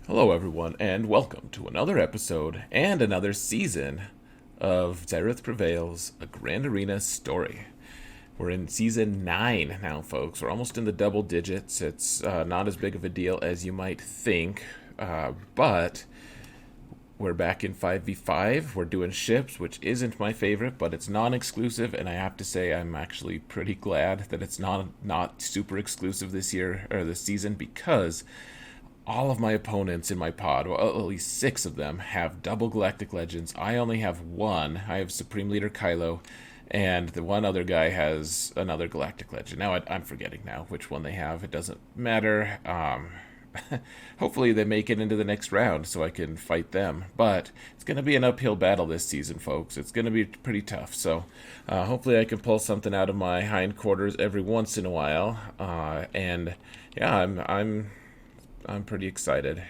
Hello, everyone, and welcome to another episode and another season of Xaereth Prevails, a Grand Arena story. We're in season 9 now, folks. We're almost in the double digits. It's not as big of a deal as you might think, but we're back in 5v5. We're doing ships, which isn't my favorite, but it's non-exclusive, and I have to say I'm actually pretty glad that it's not super exclusive this year or this season because all of my opponents in my pod, well, at least 6 of them, have double Galactic Legends. I only have one. I have Supreme Leader Kylo, and the one other guy has another Galactic Legend. Now I'm forgetting now which one they have. It doesn't matter. Hopefully they make it into the next round so I can fight them. But it's going to be an uphill battle this season, folks. It's going to be pretty tough. So hopefully I can pull something out of my hindquarters every once in a while. And yeah, I'm pretty excited.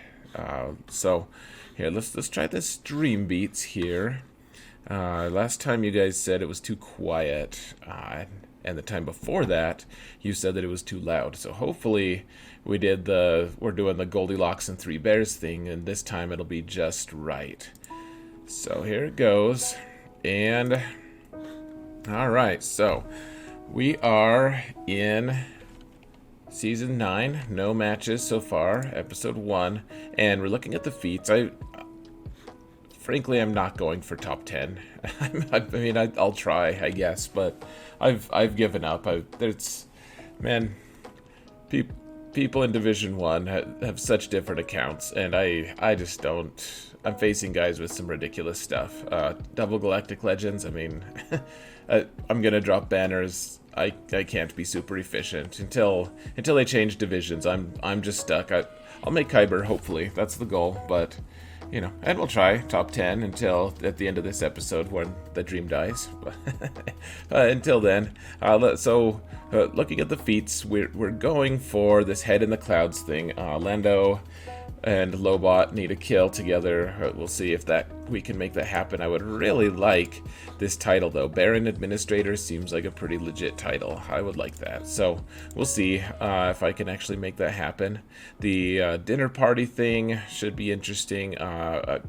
So here, let's try the stream beats here. Last time you guys said it was too quiet, and the time before that you said that it was too loud. So hopefully we're doing the Goldilocks and Three Bears thing, and this time it'll be just right. So here it goes, and all right. So we are in Season 9, no matches so far, Episode 1, and we're looking at the feats. Frankly, I'm not going for top 10. I'll try, I guess, but I've given up. People in Division 1 have such different accounts, and I just don't. I'm facing guys with some ridiculous stuff. Double Galactic Legends, I'm gonna drop banners. I can't be super efficient until they change divisions. I'm just stuck. I'll make Kyber, hopefully. That's the goal, but and we'll try top 10 until at the end of this episode when the dream dies. Until then, looking at the feats, we're going for this head in the clouds thing. Lando and Lobot need a kill together. We'll see if we can make that happen. I would really like this title, though. Baron Administrator seems like a pretty legit title. I would like that. So we'll see if I can actually make that happen. The dinner party thing should be interesting.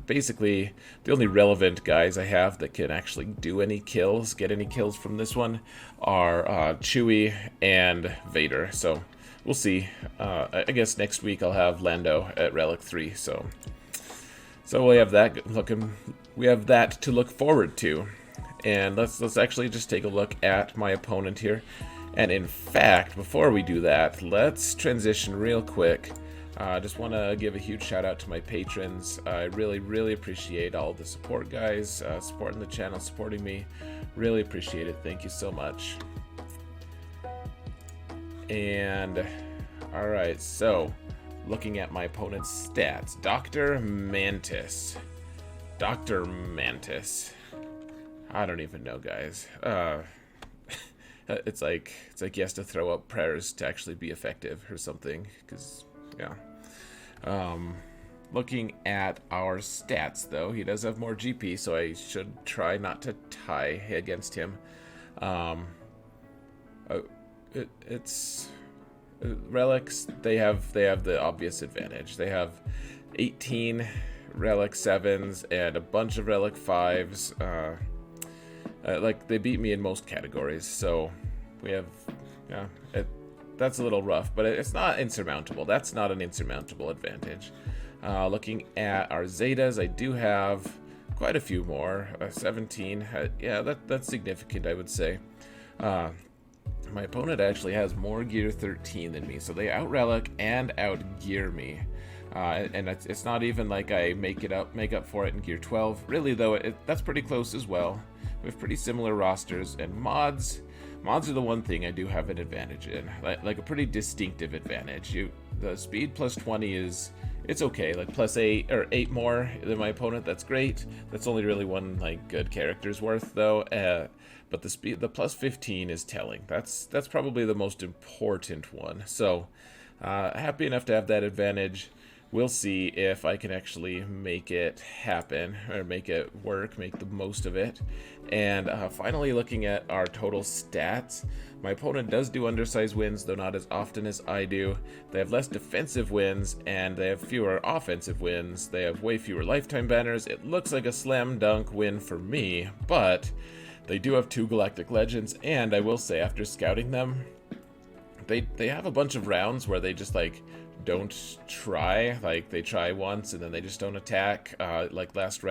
Basically, the only relevant guys I have that can actually get any kills from this one are Chewie and Vader. So we'll see. I guess next week I'll have Lando at Relic 3. So we have that to look forward to. And let's actually just take a look at my opponent here. And in fact, before we do that, let's transition real quick. I just want to give a huge shout out to my patrons. I really, really appreciate all the support, guys, supporting the channel, supporting me. Really appreciate it. Thank you so much. And alright, so looking at my opponent's stats, Dr. Mantis. I don't even know, guys. It's like he has to throw up prayers to actually be effective or something. Because looking at our stats, though, he does have more GP, so I should try not to tie against him. It's relics. They have the obvious advantage. They have 18 relic 7s and a bunch of relic 5s. They beat me in most categories, so we have that's a little rough, but it's not insurmountable. That's not an insurmountable advantage. Looking at our Zetas, I do have quite a few more. 17. That's significant, I would say. My opponent actually has more gear 13 than me, so they out-relic and out-gear me. And it's not even like I make up for it in gear 12. Really, though, that's pretty close as well. We have pretty similar rosters, and mods are the one thing I do have an advantage in, like a pretty distinctive advantage. The speed plus 20 it's okay, like plus 8 or 8 more than my opponent. That's great. That's only really one good character's worth, though. But the plus 15 is telling. That's probably the most important one. So happy enough to have that advantage. we'll see if I can actually make it happen, or make it work, make the most of it. And finally, looking at our total stats, my opponent does do undersized wins, though not as often as I do. They have less defensive wins, and they have fewer offensive wins. They have way fewer lifetime banners. It looks like a slam dunk win for me, but they do have 2 Galactic Legends, and I will say, after scouting them, they have a bunch of rounds where they just, like, don't try. Like, they try once, and then they just don't attack. Like, last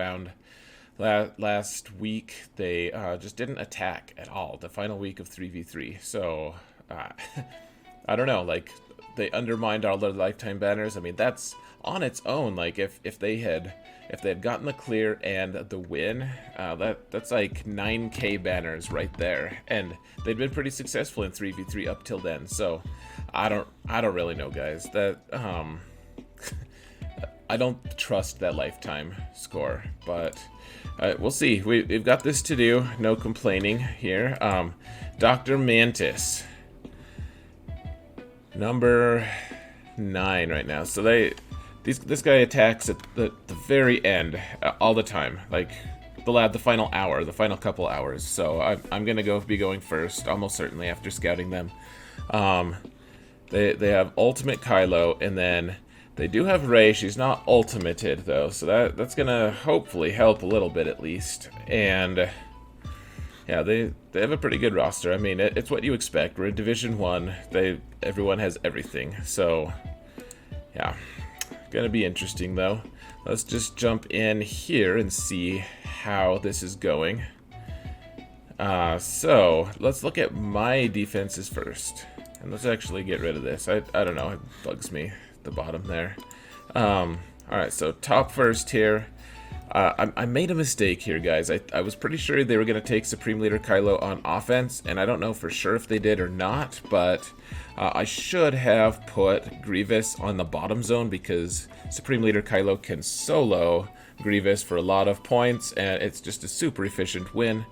week, they just didn't attack at all, the final week of 3v3. So, I don't know, like, they undermined all their lifetime banners. I mean, that's on its own. Like, if they had gotten the clear and the win, that's like 9k banners right there, and they'd been pretty successful in 3v3 up till then. So I don't really know, guys. That I don't trust that lifetime score, but we'll see. We've got this to do. No complaining here. Dr. Mantis, number 9 right now. So this guy attacks at the very end all the time, like the final hour, the final couple hours. So I'm gonna be going first, almost certainly, after scouting them. They have ultimate Kylo, and then they do have Rey. She's not ultimated though, so that's gonna hopefully help a little bit at least. And yeah, they have a pretty good roster. I mean, it's what you expect. We're in Division 1. Everyone has everything. So yeah, gonna be interesting though. Let's just jump in here and see how this is going. So let's look at my defenses first, and let's actually get rid of this. I don't know, it bugs me at the bottom there. Alright, so top first here. I made a mistake here, guys. I was pretty sure they were going to take Supreme Leader Kylo on offense, and I don't know for sure if they did or not, but I should have put Grievous on the bottom zone, because Supreme Leader Kylo can solo Grievous for a lot of points, and it's just a super efficient win.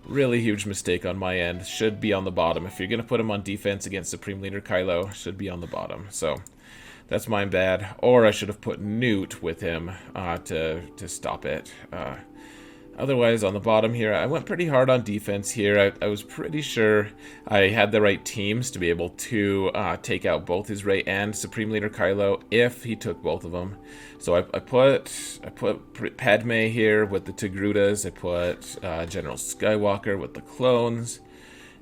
Really huge mistake on my end. Should be on the bottom. If you're going to put him on defense against Supreme Leader Kylo, should be on the bottom. So that's my bad. Or I should have put Newt with him to stop it. Otherwise, on the bottom here, I went pretty hard on defense here. I was pretty sure I had the right teams to be able to take out both his Rey and Supreme Leader Kylo if he took both of them. So I put Padme here with the Togrutas. I put General Skywalker with the clones.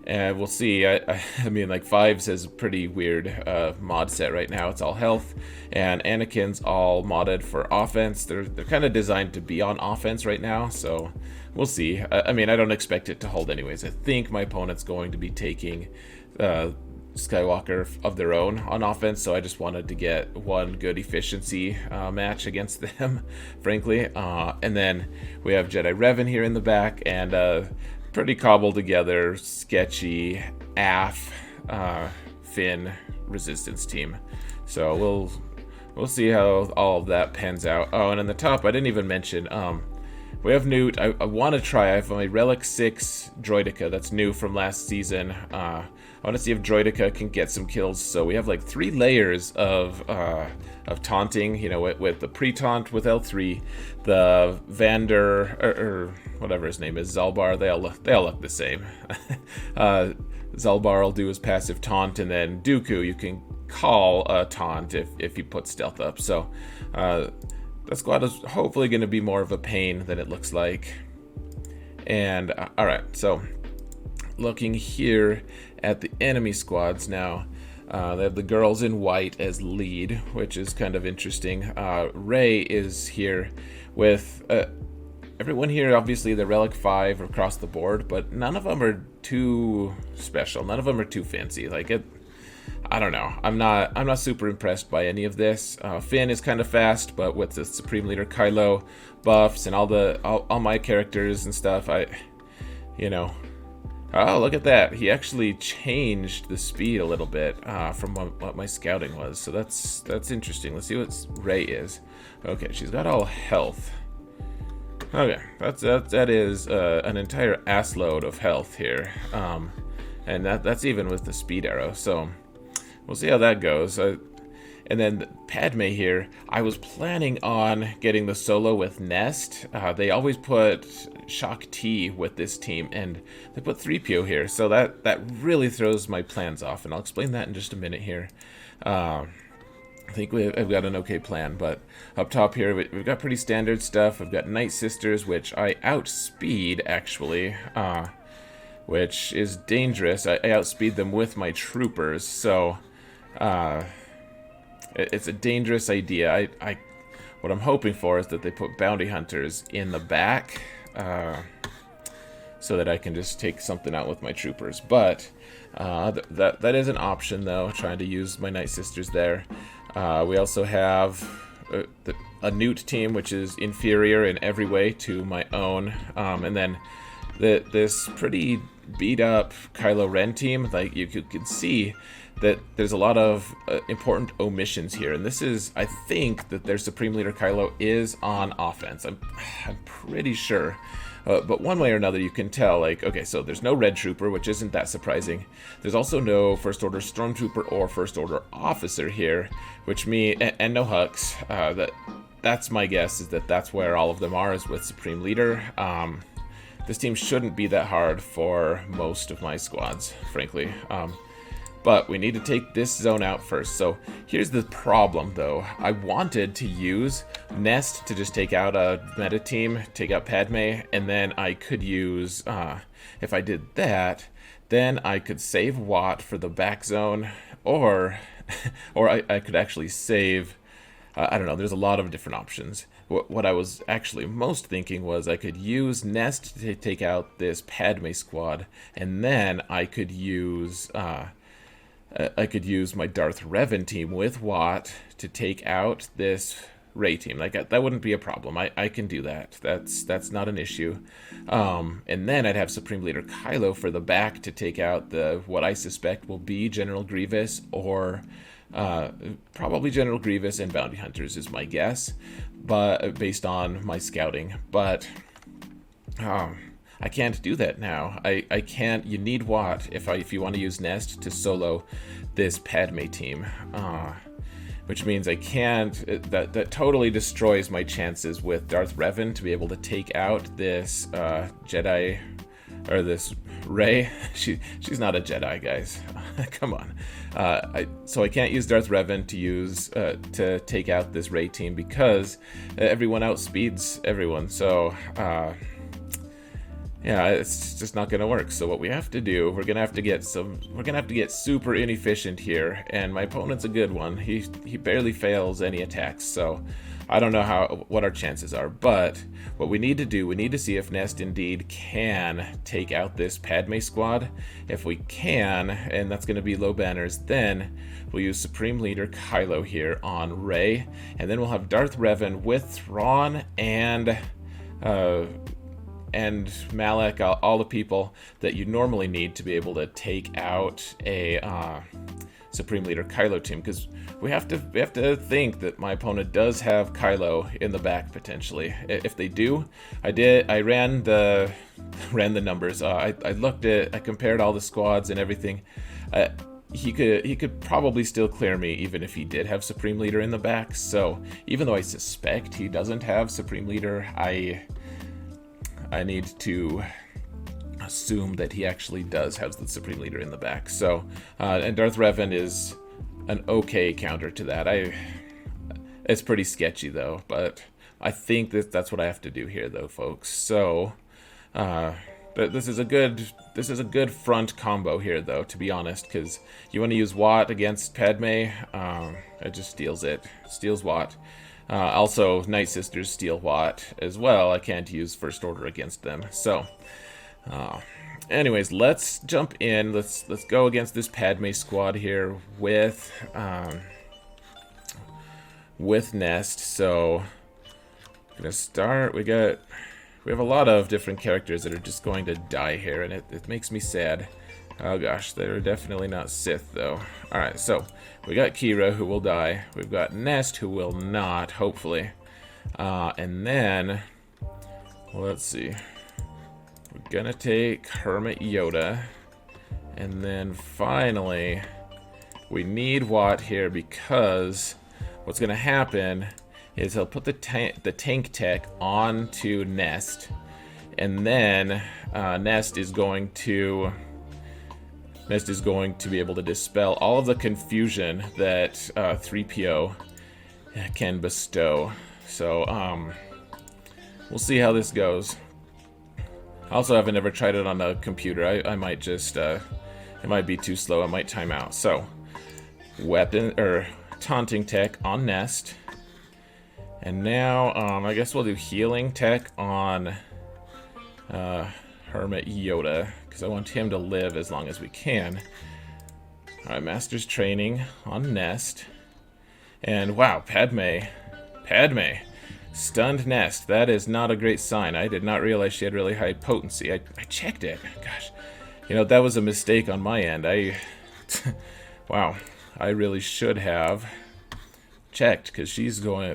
And we'll see. I mean, like, Fives has a pretty weird mod set right now. It's all health, and Anakin's all modded for offense. They're kind of designed to be on offense right now, so we'll see. I mean, I don't expect it to hold anyways. I think my opponent's going to be taking Skywalker of their own on offense, so I just wanted to get one good efficiency match against them, frankly. And then we have Jedi Revan here in the back, and pretty cobbled together, sketchy AF Finn resistance team. So we'll see how all of that pans out. Oh, and on the top, I didn't even mention, we have Newt. I want to try. I have my Relic 6 Droideka that's new from last season. I want to see if Droideka can get some kills. So we have like 3 layers of taunting, you know, with the pre-taunt with L3, the Vander, or whatever his name is, Zalbar. They all look the same. Zalbar will do his passive taunt, and then Dooku you can call a taunt if you put stealth up. So that squad is hopefully going to be more of a pain than it looks like. And alright, so looking here at the enemy squads now, they have the girls in white as lead, which is kind of interesting. Rey is here with everyone here. Obviously, the Relic 5 across the board, but none of them are too special. None of them are too fancy. Like, it, I don't know. I'm not super impressed by any of this. Finn is kind of fast, but with the Supreme Leader Kylo buffs and all my characters and stuff, you know. Oh, look at that. He actually changed the speed a little bit from what my scouting was. So that's interesting. Let's see what Rey is. Okay, she's got all health. Okay, that is an entire assload of health here. And that's even with the speed arrow. So we'll see how that goes. And then Padme here, I was planning on getting the solo with Nest. They always put Shock T with this team, and they put 3PO here. So that really throws my plans off, and I'll explain that in just a minute here. I think I've got an okay plan, but up top here, we've got pretty standard stuff. We've got Night Sisters, which I outspeed, actually, which is dangerous. I outspeed them with my troopers, so it's a dangerous idea. What I'm hoping for is that they put bounty hunters in the back, so that I can just take something out with my troopers. But that is an option, though, trying to use my Night Sisters there. We also have a Newt team, which is inferior in every way to my own. And then this pretty beat-up Kylo Ren team. Like, you can see that there's a lot of important omissions here. And this is, I think, that their Supreme Leader Kylo is on offense. I'm pretty sure. But one way or another, you can tell, like, okay, so there's no Red Trooper, which isn't that surprising. There's also no First Order Stormtrooper or First Order Officer here, which and no Hux. That's my guess, is that's where all of them are, is with Supreme Leader. This team shouldn't be that hard for most of my squads, frankly. But we need to take this zone out first. So here's the problem, though. I wanted to use Nest to just take out a meta team, take out Padme, and then I could use, if I did that, then I could save Watt for the back zone, or I could actually save, I don't know, there's a lot of different options. What I was actually most thinking was I could use Nest to take out this Padme squad, and then I could use my Darth Revan team with Watt to take out this Rey team. Like, that wouldn't be a problem. I can do that. That's not an issue. And then I'd have Supreme Leader Kylo for the back to take out what I suspect will be General Grievous, or probably General Grievous and Bounty Hunters is my guess, but based on my scouting. But I can't do that now. I can't. You need Watt if you want to use Nest to solo this Padme team, which means I can't. That totally destroys my chances with Darth Revan to be able to take out this Jedi, or this Rey. She's not a Jedi, guys. Come on. So I can't use Darth Revan to take out this Rey team because everyone outspeeds everyone. So. Yeah, it's just not gonna work. So what we have to do, we're gonna have to get super inefficient here, and my opponent's a good one. He barely fails any attacks, so I don't know what our chances are. But what we need to do, we need to see if Nest indeed can take out this Padme squad. If we can, and that's gonna be low banners, then we'll use Supreme Leader Kylo here on Rey, and then we'll have Darth Revan with Thrawn and Malak, all the people that you normally need to be able to take out a Supreme Leader Kylo team, because we have to think that my opponent does have Kylo in the back potentially. If they do, I ran the numbers. I compared all the squads and everything. He could probably still clear me even if he did have Supreme Leader in the back. So even though I suspect he doesn't have Supreme Leader, I need to assume that he actually does have the Supreme Leader in the back. So, and Darth Revan is an okay counter to that. It's pretty sketchy though, but I think that's what I have to do here though, folks. So, but this is a good front combo here though, to be honest, because you want to use Watt against Padme, it just steals Watt. Also, Night Sisters steal Watt as well. I can't use First Order against them. So, anyways, let's jump in. Let's go against this Padme squad here with Nest. So, I'm gonna start. We have a lot of different characters that are just going to die here, and it makes me sad. Oh gosh, they're definitely not Sith though. Alright, so we got Kira, who will die. We've got Nest, who will not, hopefully. And then, let's see. We're gonna take Hermit Yoda. And then finally, We need Watt here because what's going to happen is he'll put the tank tech onto Nest, and then Nest is going to be able to dispel all of the confusion that 3PO can bestow. So we'll see how this goes. I also haven't ever tried it on a computer. I might just it might be too slow. I might time out. So weapon or taunting tech on Nest. And now, I guess we'll do healing tech on Hermit Yoda, because I want him to live as long as we can. Alright, Master's Training on Nest. And wow, Padme. Stunned Nest. That is not a great sign. I did not realize she had really high potency. I checked it. Gosh. You know, that was a mistake on my end. Wow. I really should have checked, because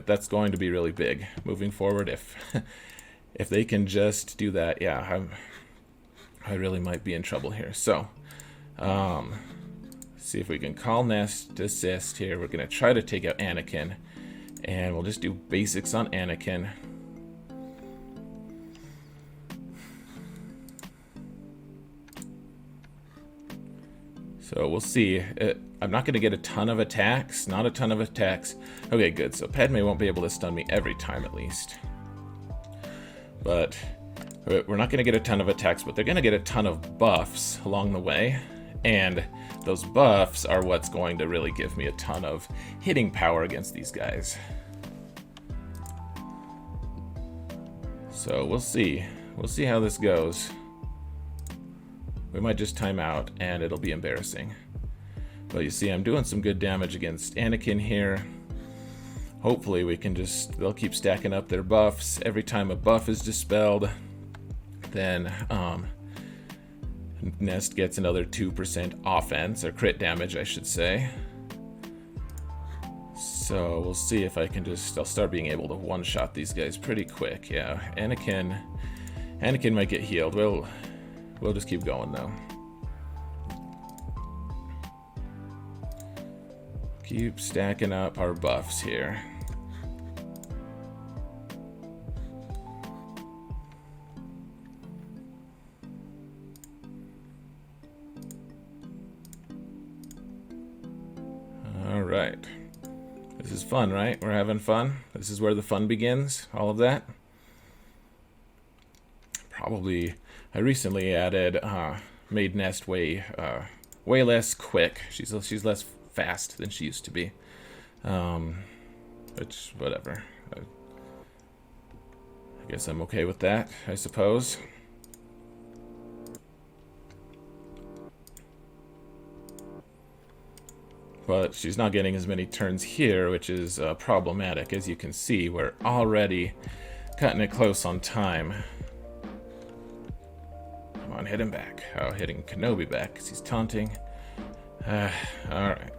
that's going to be really big moving forward. If they can just do that, yeah, I really might be in trouble here. So see if we can call Nest to assist here. We're gonna try to take out Anakin, and we'll just do basics on Anakin. So we'll see. I'm not going to get a ton of attacks. Not a ton of attacks. Okay, good. So Padme won't be able to stun me every time, at least. But we're not going to get a ton of attacks, but they're going to get a ton of buffs along the way. And those buffs are what's going to really give me a ton of hitting power against these guys. So we'll see. We'll see how this goes. We might just time out, and it'll be embarrassing. But you see, I'm doing some good damage against Anakin here. Hopefully we can they'll keep stacking up their buffs. Every time a buff is dispelled, then Nest gets another 2% offense, or crit damage, I should say. So we'll see if I can I'll start being able to one-shot these guys pretty quick. Yeah, Anakin might get healed. We'll just keep going, though. Keep stacking up our buffs here. All right. This is fun, right? We're having fun. This is where the fun begins, all of that. Probably, I recently added, made Nest way less quick. She's less fast than she used to be. Which, whatever. I guess I'm okay with that, I suppose. But she's not getting as many turns here, which is problematic. As you can see, we're already cutting it close on time. Come on, hit him back. Oh, hitting Kenobi back because he's taunting. Alright.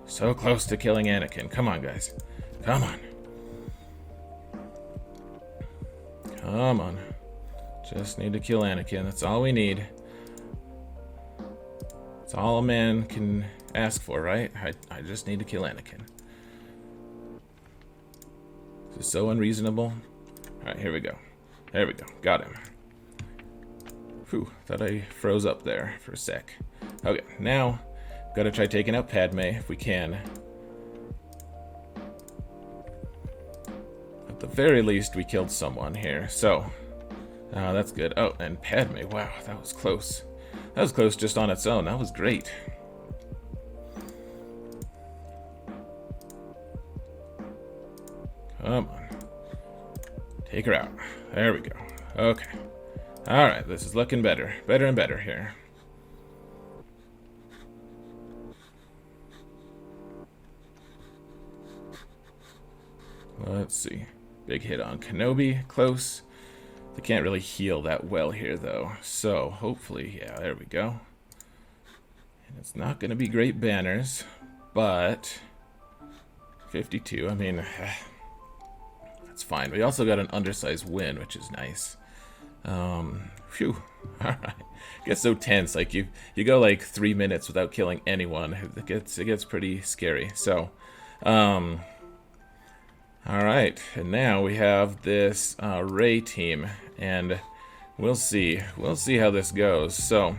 So close to killing Anakin. Come on, guys. Come on. Come on. Just need to kill Anakin. That's all we need. That's all a man can ask for, right? I just need to kill Anakin. This is so unreasonable. Alright, here we go. There we go. Got him. Whew, thought I froze up there for a sec. Okay, now, gotta try taking out Padme if we can. At the very least, we killed someone here, so that's good. Oh, and Padme, wow, that was close. That was close just on its own. That was great. Come on. Take her out. There we go. Okay. Alright, this is looking better. Better and better here. Let's see. Big hit on Kenobi. Close. They can't really heal that well here, though. So, hopefully, yeah, there we go. And it's not going to be great banners, but 52, I mean, that's fine. We also got an undersized win, which is nice. Phew. All right. It gets so tense. Like you go like 3 minutes without killing anyone. It gets pretty scary. So, all right. And now we have this Ray team, and we'll see how this goes. So,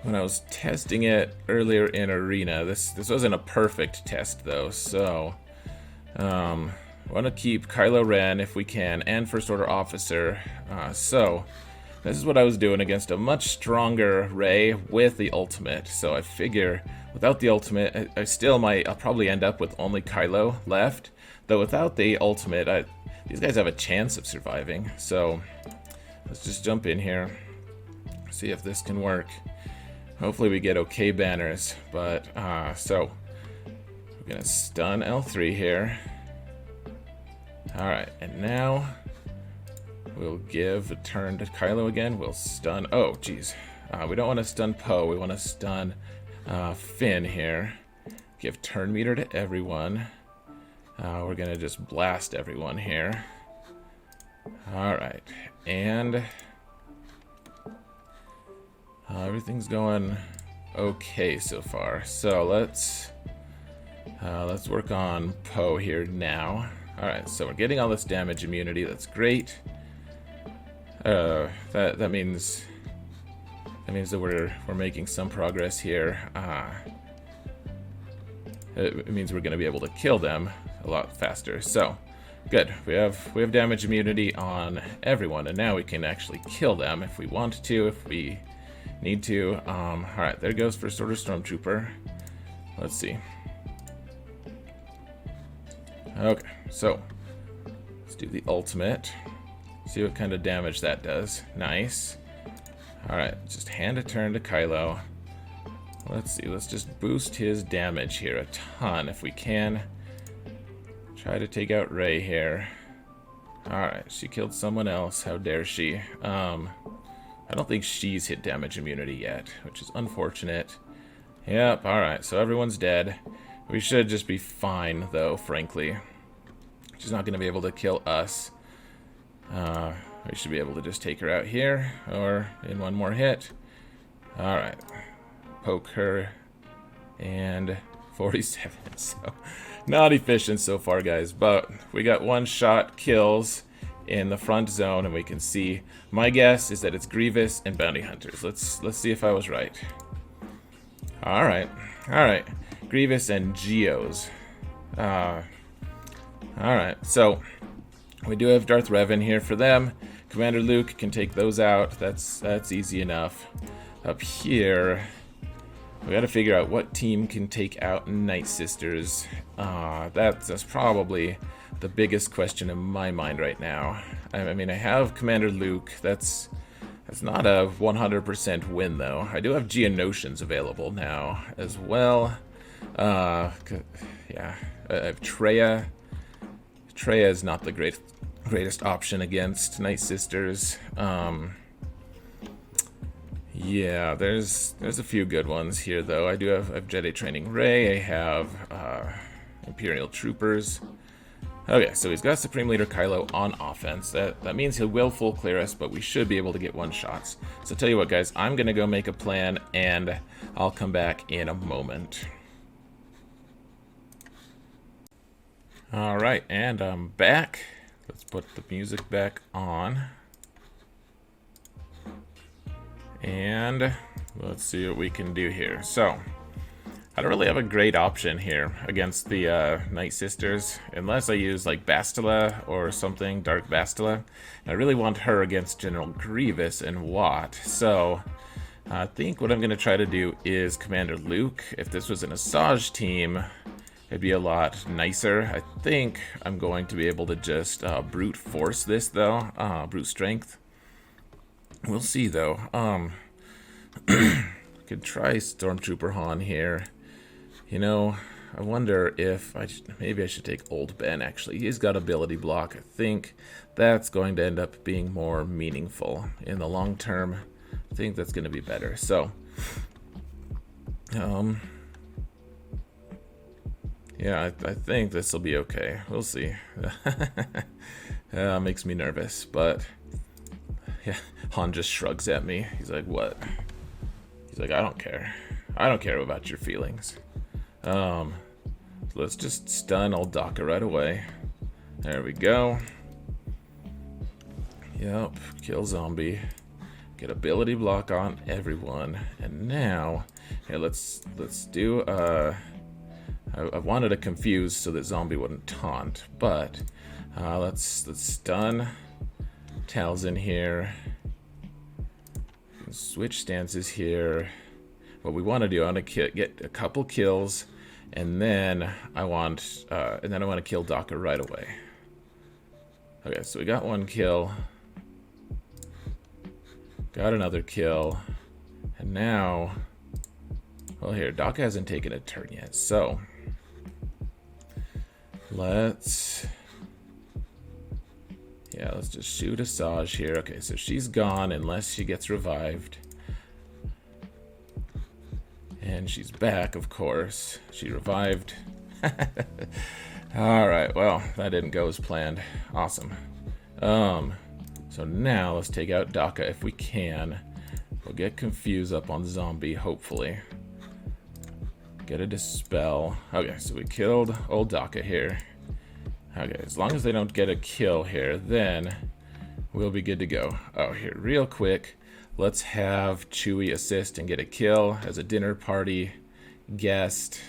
when I was testing it earlier in Arena, this wasn't a perfect test though. So, I want to keep Kylo Ren if we can, and First Order Officer. So, this is what I was doing against a much stronger Rey with the ultimate. So I figure without the ultimate, I'll probably end up with only Kylo left. Though without the ultimate, these guys have a chance of surviving. So let's just jump in here, see if this can work. Hopefully we get okay banners. But so we're gonna stun L3 here. All right, and now we'll give a turn to Kylo again. We'll stun. Oh, geez. We don't want to stun Poe. We want to stun Finn here. Give turn meter to everyone. We're going to just blast everyone here. Alright. And everything's going okay so far. So let's work on Poe here now. Alright, so we're getting all this damage immunity. That's great. That means that we're making some progress here. It means we're going to be able to kill them a lot faster. So good. We have damage immunity on everyone, and now we can actually kill them if we want to, if we need to. All right, there goes First Order Stormtrooper. Let's see. Okay, so let's do the ultimate. See what kind of damage that does. Nice. Alright, just hand a turn to Kylo. Let's see, let's just boost his damage here a ton if we can. Try to take out Rey here. Alright, she killed someone else. How dare she? I don't think she's hit damage immunity yet, which is unfortunate. Yep, alright, so everyone's dead. We should just be fine, though, frankly. She's not going to be able to kill us. We should be able to just take her out here, or in one more hit. Alright. Poke her. And 47. So, not efficient so far, guys. But we got one-shot kills in the front zone, and we can see. My guess is that it's Grievous and Bounty Hunters. Let's see if I was right. Alright. Alright. Grievous and Geos. Alright, so we do have Darth Revan here for them. Commander Luke can take those out. That's easy enough. Up here, we got to figure out what team can take out Night Sisters. That's probably the biggest question in my mind right now. I mean, I have Commander Luke. That's not a 100% win, though. I do have Geonosians available now as well. Yeah, I have Traya. Traya is not the greatest option against Night Sisters. Yeah, there's a few good ones here, though. I have Jedi Training Rey. I have Imperial Troopers. Okay, so he's got Supreme Leader Kylo on offense. That means he will full clear us, but we should be able to get one-shots. So tell you what, guys, I'm going to go make a plan, and I'll come back in a moment. Alright, and I'm back. Let's put the music back on. And let's see what we can do here. So, I don't really have a great option here against the Night Sisters, unless I use like Bastila or something, Dark Bastila. And I really want her against General Grievous and Watt. So, I think what I'm going to try to do is Commander Luke. If this was an Asajj team, it'd be a lot nicer. I think I'm going to be able to just brute force this, though. Brute strength. We'll see, though. Could try Stormtrooper Han here. You know, I wonder if maybe I should take Old Ben, actually. He's got ability block. I think that's going to end up being more meaningful in the long term. I think that's going to be better. So, yeah, I think this will be okay. We'll see. Makes me nervous, but Han just shrugs at me. He's like, what? He's like, I don't care. I don't care about your feelings. Let's just stun old Daka right away. There we go. Yep, kill zombie. Get ability block on everyone. And now, here, let's do, I wanted to confuse so that zombie wouldn't taunt, but let's stun Talzin here. Switch stances here. What we want to do, I want to get a couple kills, and then I want to kill Daka right away. Okay, so we got one kill, got another kill, and now, well, here, Daka hasn't taken a turn yet, so let's just shoot Asajj here. Okay, so she's gone unless she gets revived. And she's back, of course. She revived. Alright, well, that didn't go as planned. Awesome. So now let's take out Daka if we can. We'll get Confuse up on zombie, hopefully. Get a Dispel. Okay, so we killed old Daka here. Okay, as long as they don't get a kill here, then we'll be good to go. Oh, here, real quick, let's have Chewie assist and get a kill as a dinner party guest.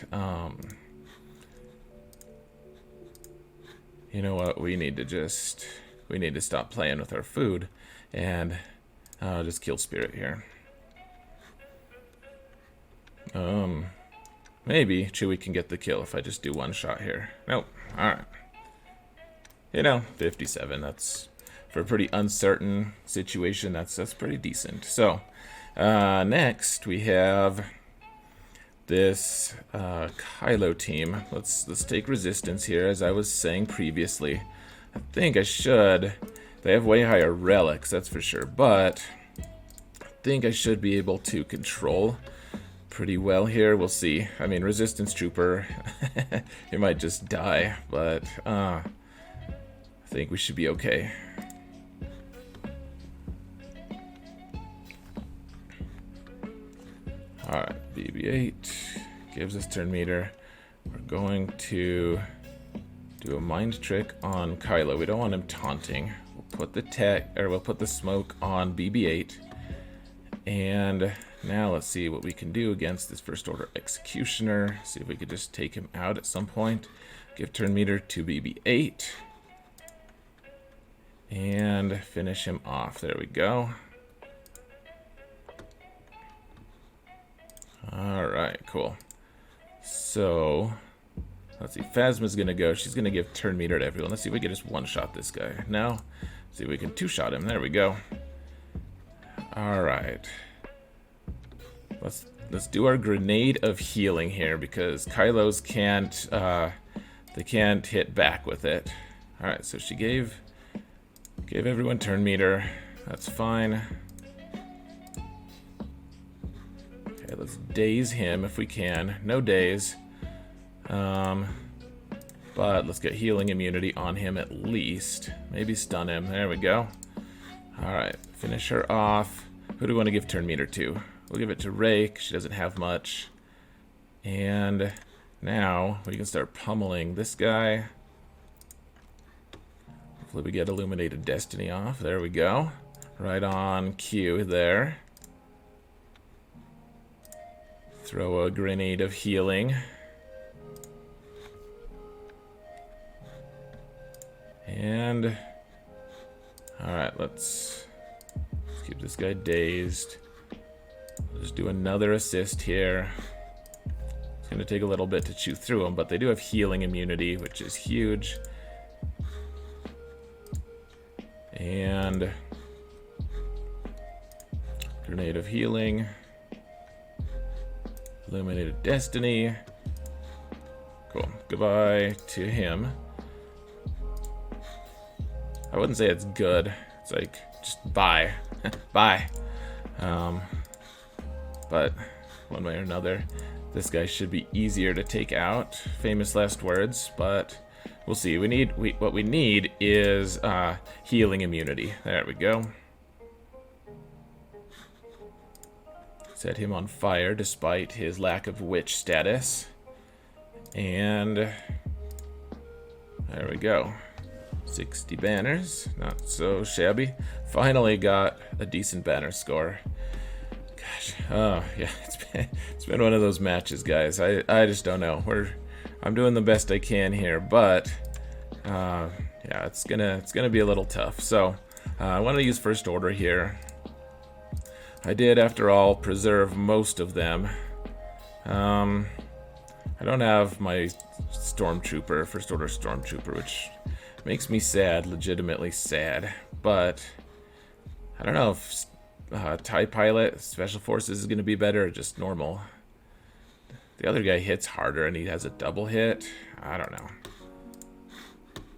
You know what? We need to stop playing with our food and just kill Spirit here. Maybe Chewie can get the kill if I just do one shot here. Nope. All right. 57. That's for a pretty uncertain situation. That's pretty decent. So next we have this Kylo team. Let's take Resistance here, as I was saying previously. I think I should. They have way higher relics, that's for sure. But I think I should be able to control pretty well here. We'll see. I mean, Resistance Trooper, he might just die, but I think we should be okay. Alright, BB-8 gives us turn meter. We're going to do a mind trick on Kylo. We don't want him taunting. We'll put the smoke on BB-8. And now let's see what we can do against this First Order Executioner. See if we could just take him out at some point. Give turn meter to BB-8. And finish him off. There we go. Alright, cool. So, let's see. Phasma's gonna go. She's gonna give turn meter to everyone. Let's see if we can just one-shot this guy. No? See if we can two-shot him. There we go. Alright. Let's do our grenade of healing here, because Kylo's can't they can't hit back with it. Alright, so she gave everyone turn meter. That's fine. Okay, let's daze him if we can. No daze. But let's get healing immunity on him at least. Maybe stun him. There we go. Alright, finish her off. Who do we want to give turn meter to? We'll give it to Rake. She doesn't have much. And now we can start pummeling this guy. Hopefully we get Illuminated Destiny off. There we go. Right on cue there. Throw a grenade of healing. And alright, let's keep this guy dazed. Just do another assist here. It's going to take a little bit to chew through them, but they do have healing immunity, which is huge. And grenade of healing. Illuminated Destiny. Cool. Goodbye to him. I wouldn't say it's good. It's like, just bye. Bye. But one way or another, this guy should be easier to take out. Famous last words, but we'll see. What we need is healing immunity. There we go. Set him on fire despite his lack of witch status. And there we go. 60 banners, not so shabby. Finally got a decent banner score. Gosh, oh yeah, it's been one of those matches, guys. I just don't know. I'm doing the best I can here, but yeah, it's gonna be a little tough. So I want to use first order here. I did, after all, preserve most of them. I don't have my Stormtrooper, First Order Stormtrooper, which makes me sad, legitimately sad. But I don't know if TIE Pilot, Special Forces is going to be better or just normal. The other guy hits harder and he has a double hit. I don't know.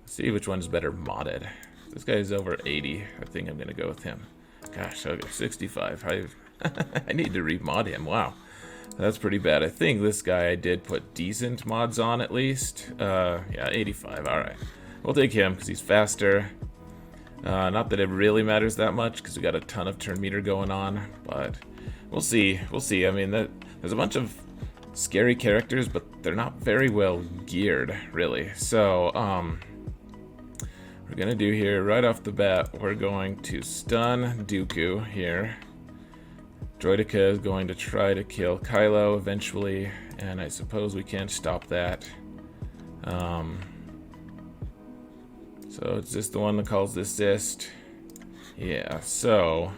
Let's see which one's better modded. This guy's over 80. I think I'm going to go with him. Gosh, okay, 65. I need to remod him. Wow. That's pretty bad. I think this guy I did put decent mods on at least. Yeah, 85. Alright. We'll take him because he's faster. Not that it really matters that much because we got a ton of turn meter going on. But we'll see. We'll see. I mean, there's a bunch of scary characters, but they're not very well geared, really. So, we're going to do here, right off the bat, we're going to stun Dooku here. Droideka is going to try to kill Kylo eventually, and I suppose we can't stop that. So it's just the one that calls the assist. Yeah, so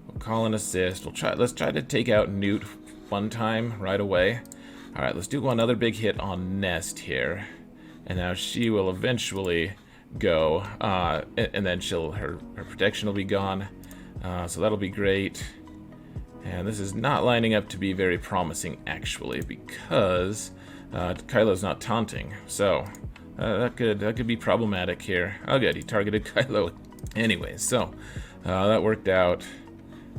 we'll call an assist. Let's try to take out Newt one time right away. Alright, let's do one other big hit on Nest here. And now she will eventually go, and then her protection will be gone. So that'll be great. And this is not lining up to be very promising, actually, because Kylo's not taunting. So that could be problematic here. Oh, good, he targeted Kylo. Anyways, so that worked out.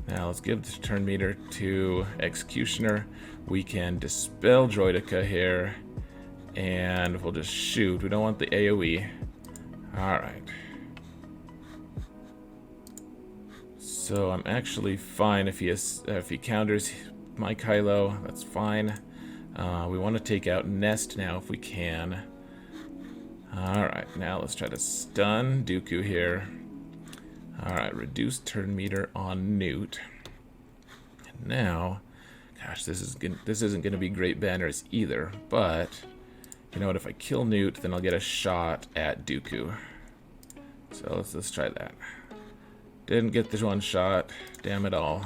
Now let's give the turn meter to Executioner. We can dispel Droideka here, and we'll just shoot. We don't want the AoE. All right. So I'm actually fine if he counters my Kylo. That's fine. We want to take out Nest now if we can. Alright, now let's try to stun Dooku here. Alright, reduce turn meter on Newt. And now, gosh, this isn't going to be great banners either, but you know what, if I kill Newt, then I'll get a shot at Dooku. So let's try that. Didn't get this one shot. Damn it all.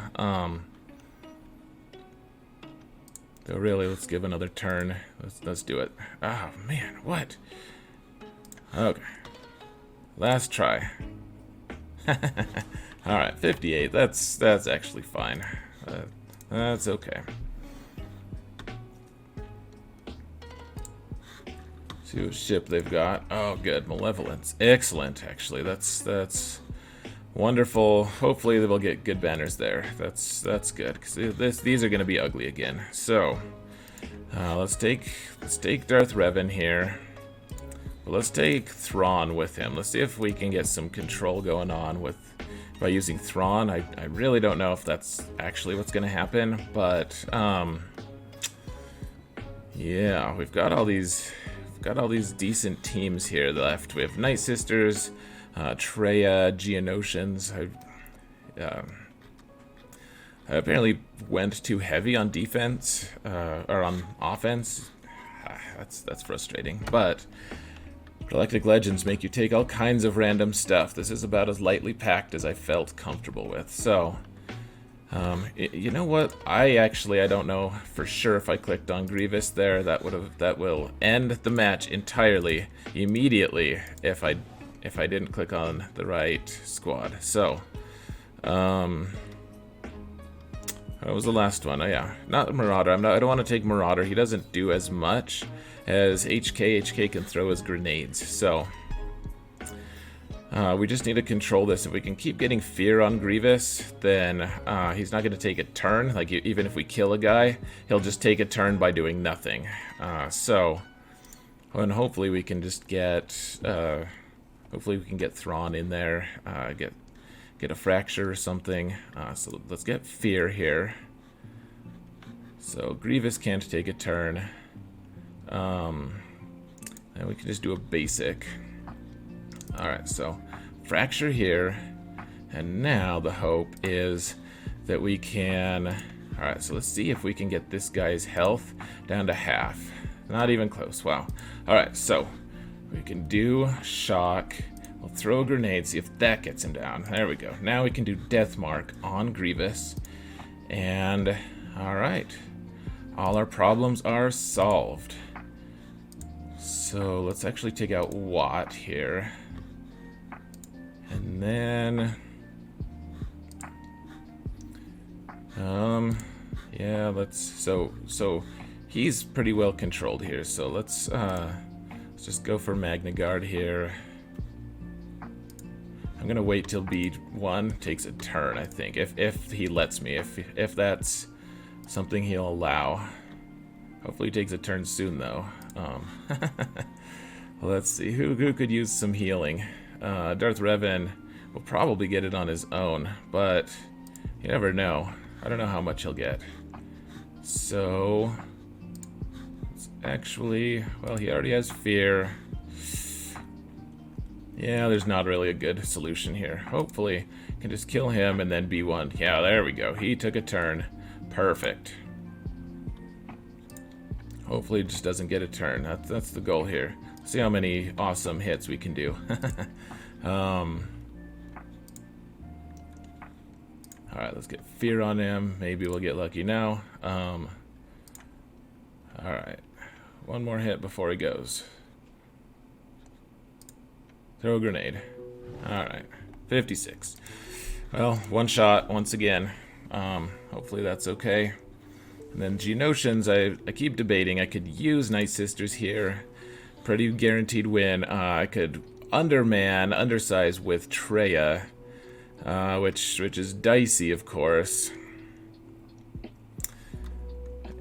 So really, let's give another turn. Let's do it. Oh man, what? Okay. Last try. Alright, 58. That's actually fine. That's okay. See what ship they've got. Oh good, Malevolence. Excellent, actually. That's wonderful. Hopefully they will get good banners there. That's good, because these are going to be ugly again. So let's take Darth Revan here. But let's take Thrawn with him. Let's see if we can get some control going on by using Thrawn. I really don't know if that's actually what's going to happen, but yeah, we've got all these decent teams here left. We have Night Sisters, Traya, Geonosians. I apparently went too heavy on defense, or on offense. That's frustrating. But Galactic Legends make you take all kinds of random stuff. This is about as lightly packed as I felt comfortable with. So, you know what? I don't know for sure if I clicked on Grievous there. That will end the match entirely immediately if I didn't click on the right squad. So, what was the last one? Oh yeah, not Marauder. I don't want to take Marauder. He doesn't do as much as HK. HK can throw his grenades. So, we just need to control this. If we can keep getting fear on Grievous, then he's not going to take a turn. Like, even if we kill a guy, he'll just take a turn by doing nothing. And hopefully we can just get... hopefully we can get Thrawn in there, get a fracture or something. So let's get fear here. So Grievous can't take a turn. And we can just do a basic. Alright, so Fracture here. And now the hope is that we can... Alright, so let's see if we can get this guy's health down to half. Not even close, wow. Alright, so we can do Shock. We'll throw a grenade, see if that gets him down. There we go. Now we can do Death Mark on Grievous. And, alright. All our problems are solved. So let's actually take out Watt here. And then... yeah, let's... So he's pretty well controlled here, so let's just go for Magna Guard here. I'm gonna wait till B1 takes a turn, I think, if he lets me, if that's something he'll allow. Hopefully he takes a turn soon, though. Let's see, who could use some healing? Darth Revan will probably get it on his own, but you never know. I don't know how much he'll get. So, it's actually, well, he already has fear. Yeah, there's not really a good solution here. Hopefully, can just kill him and then B1. Yeah, there we go. He took a turn. Perfect. Hopefully, it just doesn't get a turn. That's the goal here. See how many awesome hits we can do. Alright, let's get fear on him. Maybe we'll get lucky now. Alright. One more hit before he goes. Throw a grenade. Alright. 56. Well, one shot once again. Hopefully that's okay. And then Geonosians, I keep debating. I could use Night Sisters here. Pretty guaranteed win. I could undersize with Treya. Which is dicey, of course,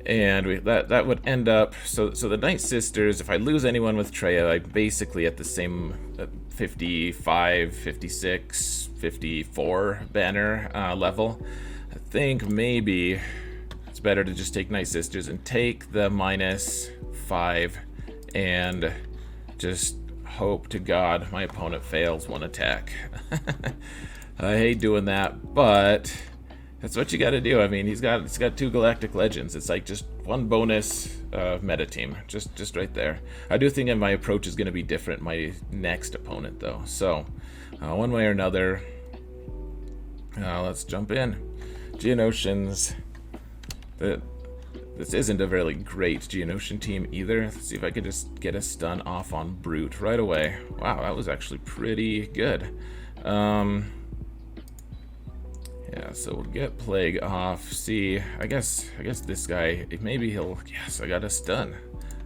and that would end up so the Night Sisters. If I lose anyone with Treya, I'm basically at the same 55, 56, 54 banner level. I think maybe it's better to just take Night Sisters and take the -5 and just hope to God my opponent fails one attack. I hate doing that, but that's what you got to do. I mean, it's got 2 Galactic Legends. It's like just one bonus meta team, just right there. I do think that my approach is going to be different my next opponent, though. So, one way or another, let's jump in. Geonosians. This isn't a really great Geonosian team either. Let's see if I could just get a stun off on Brute right away. Wow, that was actually pretty good. Yeah, so we'll get Plague off. See, I guess this guy, maybe he'll... Yes, I got a stun.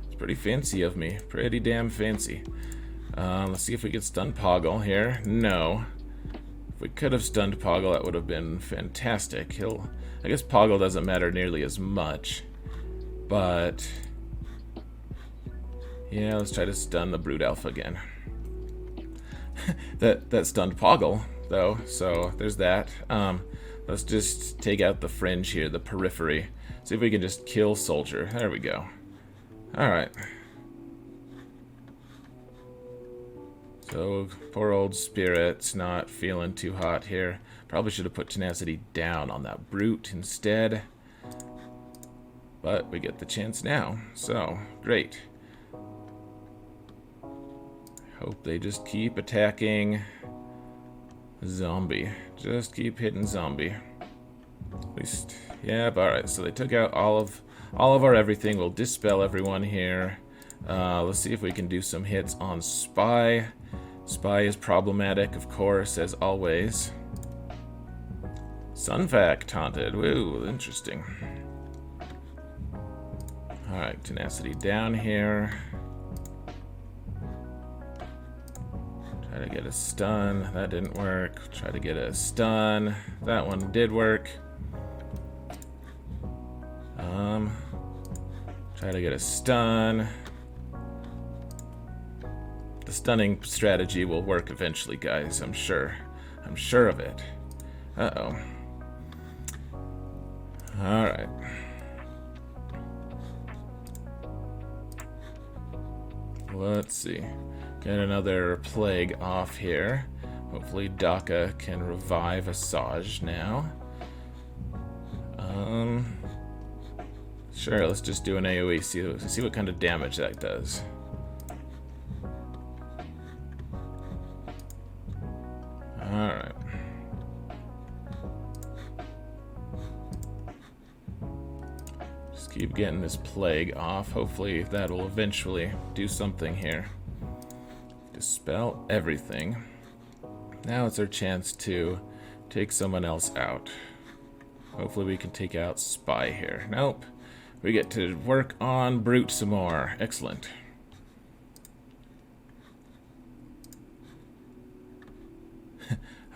It's pretty fancy of me. Pretty damn fancy. Let's see if we get stun Poggle here. No. If we could have stunned Poggle, that would have been fantastic. I guess Poggle doesn't matter nearly as much. But... yeah, let's try to stun the Brood Alpha again. that stunned Poggle, though, so there's that. Let's just take out the fringe here, the periphery. See if we can just kill Soldier. There we go. Alright. So, poor old Spirit's not feeling too hot here. Probably should have put Tenacity down on that Brute instead. But we get the chance now, so, great. Hope they just keep attacking Zombie. Just keep hitting Zombie. At least, yeah, alright, so they took out all of our everything. We'll dispel everyone here. Let's see if we can do some hits on Spy. Spy is problematic, of course, as always. Sunfac taunted. Woo, interesting. Alright, Tenacity down here. Try to get a stun. That didn't work. Try to get a stun. That one did work. Try to get a stun. The stunning strategy will work eventually, guys. I'm sure. I'm sure of it. Uh-oh. Alright. let's see. Get another plague off here. Hopefully Daka can revive Asajj now. Sure, let's just do an AoE, see what kind of damage that does. Alright. Just keep getting this plague off. Hopefully that will eventually do something here. Dispel everything. Now it's our chance to take someone else out. Hopefully we can take out Spy here. Nope. We get to work on Brute some more. Excellent.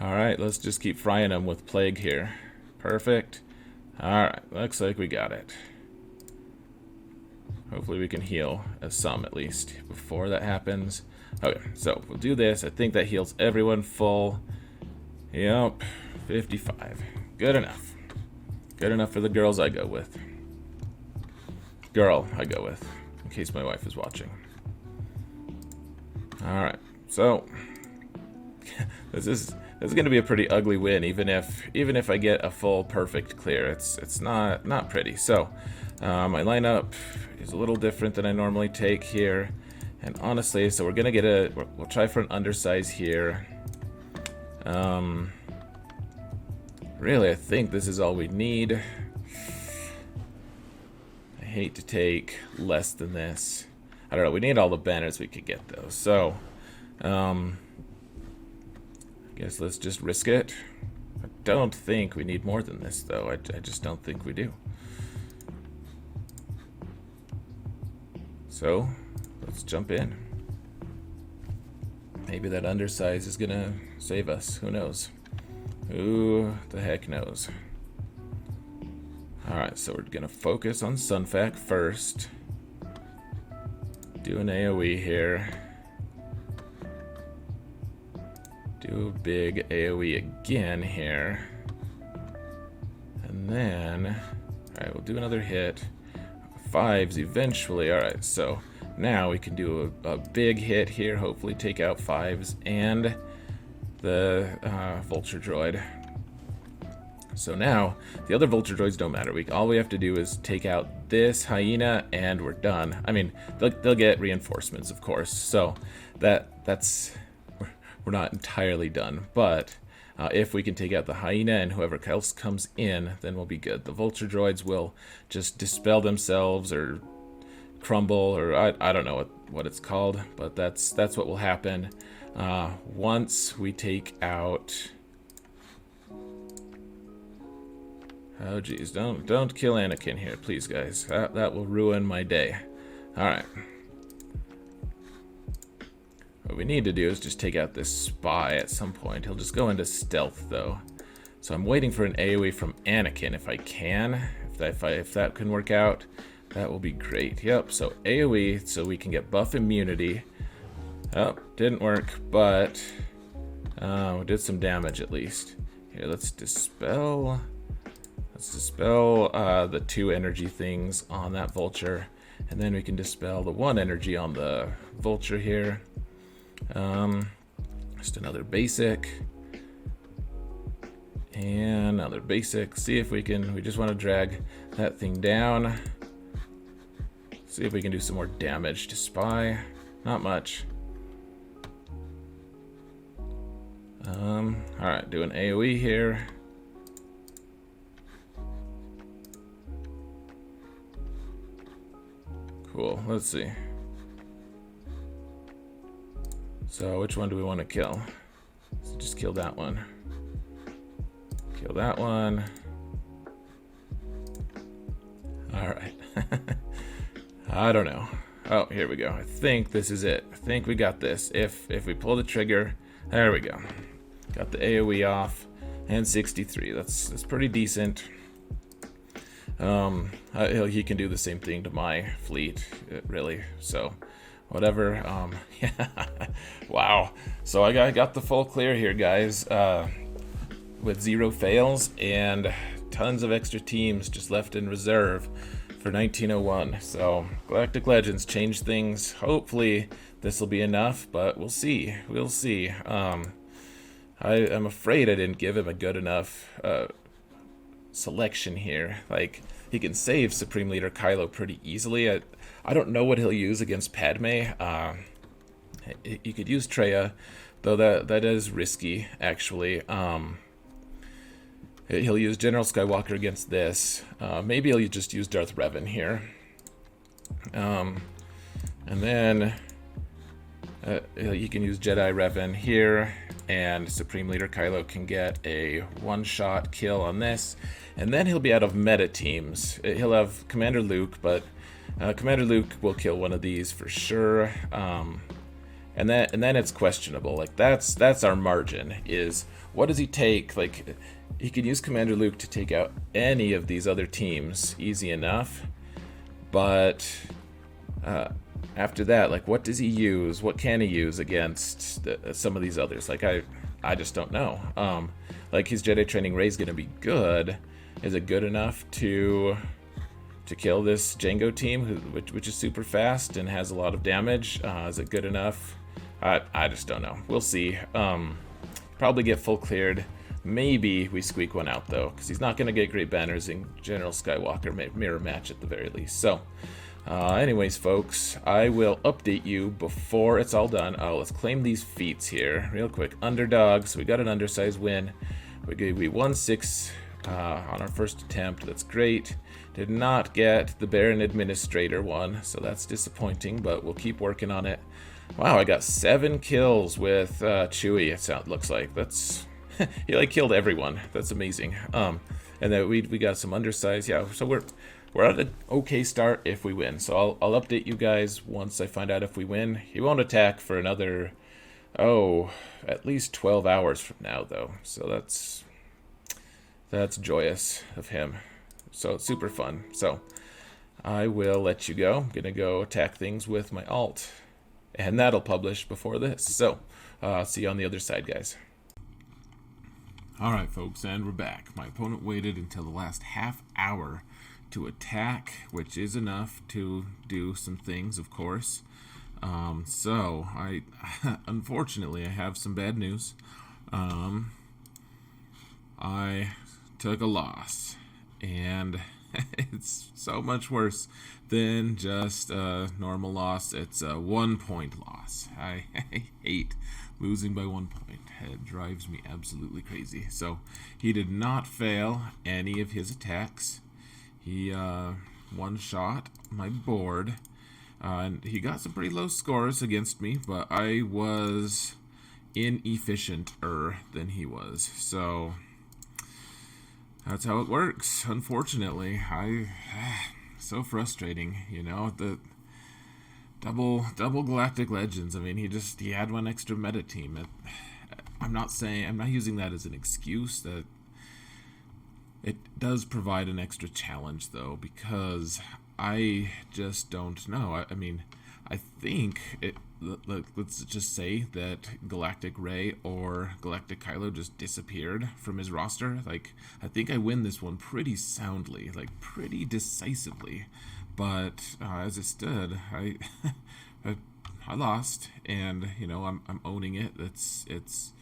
Alright, let's just keep frying them with Plague here. Perfect. Alright, looks like we got it. Hopefully we can heal some at least before that happens. Okay, so we'll do this. I think that heals everyone full. Yep, 55. Good enough. Good enough for the girls I go with. Girl I go with, in case my wife is watching. Alright, so this is gonna be a pretty ugly win, even if I get a full perfect clear. It's not pretty. So my lineup is a little different than I normally take here. And honestly, so we're gonna get we'll try for an undersize here. Really, I think this is all we need. I hate to take less than this. I don't know, we need all the banners we could get though. So, I guess let's just risk it. I don't think we need more than this though. I just don't think we do. So, let's jump in. Maybe that undersize is gonna save us. Who knows? Who the heck knows? Alright, so we're gonna focus on Sunfac first. Do an AoE here. Do a big AoE again here. And then, alright, we'll do another hit. 5s eventually. Alright, so now we can do a big hit here, hopefully take out 5s and the vulture droid. So now the other vulture droids don't matter. All we have to do is take out this hyena and we're done. I mean, they'll get reinforcements, of course. So that's we're not entirely done, but if we can take out the hyena and whoever else comes in, then we'll be good. The vulture droids will just dispel themselves or crumble, or I don't know what it's called, but that's what will happen once we take out. Oh geez, don't kill Anakin here, please, guys. That will ruin my day. All right. What we need to do is just take out this spy at some point. He'll just go into stealth though. So I'm waiting for an AoE from Anakin if I can. If that can work out, that will be great. Yep, so AoE so we can get buff immunity. Oh, didn't work, but we did some damage at least. Here, let's dispel the 2 energy things on that vulture, and then we can dispel the 1 energy on the vulture here. Just another basic. And another basic. See if we just want to drag that thing down. See if we can do some more damage to Spy. Not much. Alright, do an AoE here. Cool, let's see. So which one do we want to kill? So just kill that one. Kill that one. Alright. I don't know. Oh, here we go. I think this is it. I think we got this. If we pull the trigger, there we go. Got the AoE off and 63. That's pretty decent. He can do the same thing to my fleet, really. So, whatever. Yeah. Wow. So I got the full clear here, guys. With 0 fails and tons of extra teams just left in reserve for 1901. So Galactic Legends changed things. Hopefully this will be enough, but we'll see. We'll see. I'm afraid I didn't give him a good enough selection here. Like, he can save Supreme Leader Kylo pretty easily. I don't know what he'll use against Padme. He could use Traya, though that is risky, actually. He'll use General Skywalker against this. Maybe he'll just use Darth Revan here. And then you can use Jedi Revan here, and Supreme Leader Kylo can get a one-shot kill on this. And then he'll be out of meta teams. He'll have Commander Luke, but Commander Luke will kill one of these for sure. And then it's questionable. Like, that's our margin, is what does he take? Like, he could use Commander Luke to take out any of these other teams easy enough, but after that, like, what does he use? What can he use against some of these others? Like, I just don't know. Like, his Jedi Training Ray is going to be good. Is it good enough to kill this Jango team, which is super fast and has a lot of damage? Is it good enough? I just don't know. We'll see. Probably get full cleared. Maybe we squeak one out, though, because he's not going to get great banners in General Skywalker mirror match at the very least. So, anyways, folks, I will update you before it's all done. Let's claim these feats here real quick. Underdogs. We got an undersized win. We won 6 on our first attempt. That's great. Did not get the Baron Administrator one, so that's disappointing, but we'll keep working on it. Wow, I got 7 kills with Chewie, it looks like. That's... he, like, killed everyone. That's amazing. And then we got some undersized. Yeah, so we're at an okay start if we win. So I'll update you guys once I find out if we win. He won't attack for another, at least 12 hours from now, though. So that's joyous of him. So it's super fun. So I will let you go. I'm going to go attack things with my alt. And that'll publish before this. So see you on the other side, guys. Alright, folks, and we're back. My opponent waited until the last half hour to attack, which is enough to do some things, of course. So, unfortunately, I have some bad news. I took a loss, and it's so much worse than just a normal loss. It's a 1-point loss. I hate losing by 1 point. It drives me absolutely crazy. So he did not fail any of his attacks. He one-shot my board. And he got some pretty low scores against me, but I was inefficient-er than he was. So that's how it works, unfortunately. So frustrating, you know, the double Galactic Legends. I mean, he had one extra meta team. I'm not using that as an excuse. That it does provide an extra challenge, though, because I just don't know. I mean, I think let's just say that Galactic Ray or Galactic Kylo just disappeared from his roster. Like, I think I win this one pretty soundly, like pretty decisively. But as it stood, I lost, and you know, I'm owning it. It's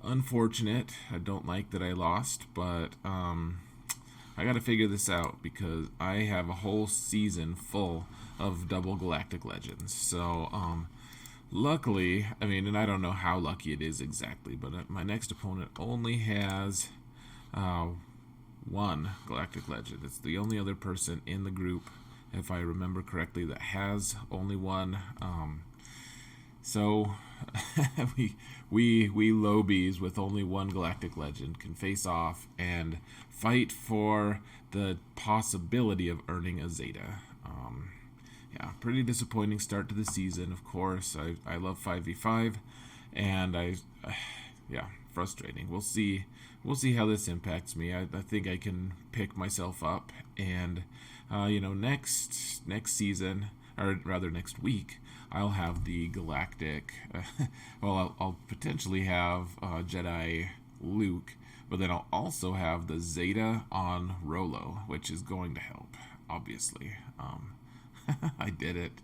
unfortunate. I don't like that I lost, but I got to figure this out because I have a whole season full of double Galactic Legends. So luckily, I mean, and I don't know how lucky it is exactly, but my next opponent only has 1 Galactic Legend. It's the only other person in the group, if I remember correctly, that has only 1. So we lobies with only 1 Galactic Legend can face off and fight for the possibility of earning a Zeta. Yeah, pretty disappointing start to the season, of course. I love 5v5, and yeah, frustrating. We'll see how this impacts me. I think I can pick myself up, and you know, next season, or rather next week, I'll have the Galactic. Well, I'll potentially have Jedi Luke, but then I'll also have the Zeta on Rolo, which is going to help. obviously. I did it.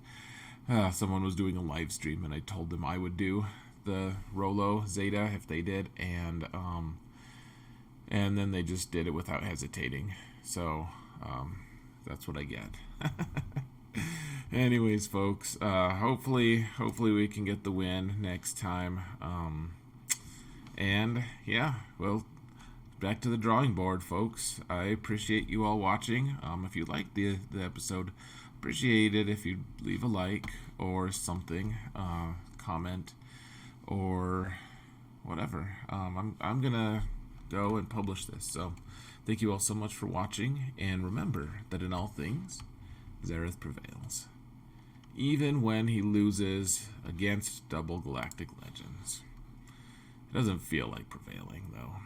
Someone was doing a live stream, and I told them I would do the Rolo Zeta if they did, and then they just did it without hesitating. So that's what I get. Anyways, folks, hopefully we can get the win next time. And yeah, well, back to the drawing board, folks. I appreciate you all watching. If you liked the episode, appreciate it if you leave a like or something, comment or whatever. I'm gonna go and publish this. So thank you all so much for watching, and remember that in all things, Xaereth prevails, even when he loses against double galactic legends. It doesn't feel like prevailing, though.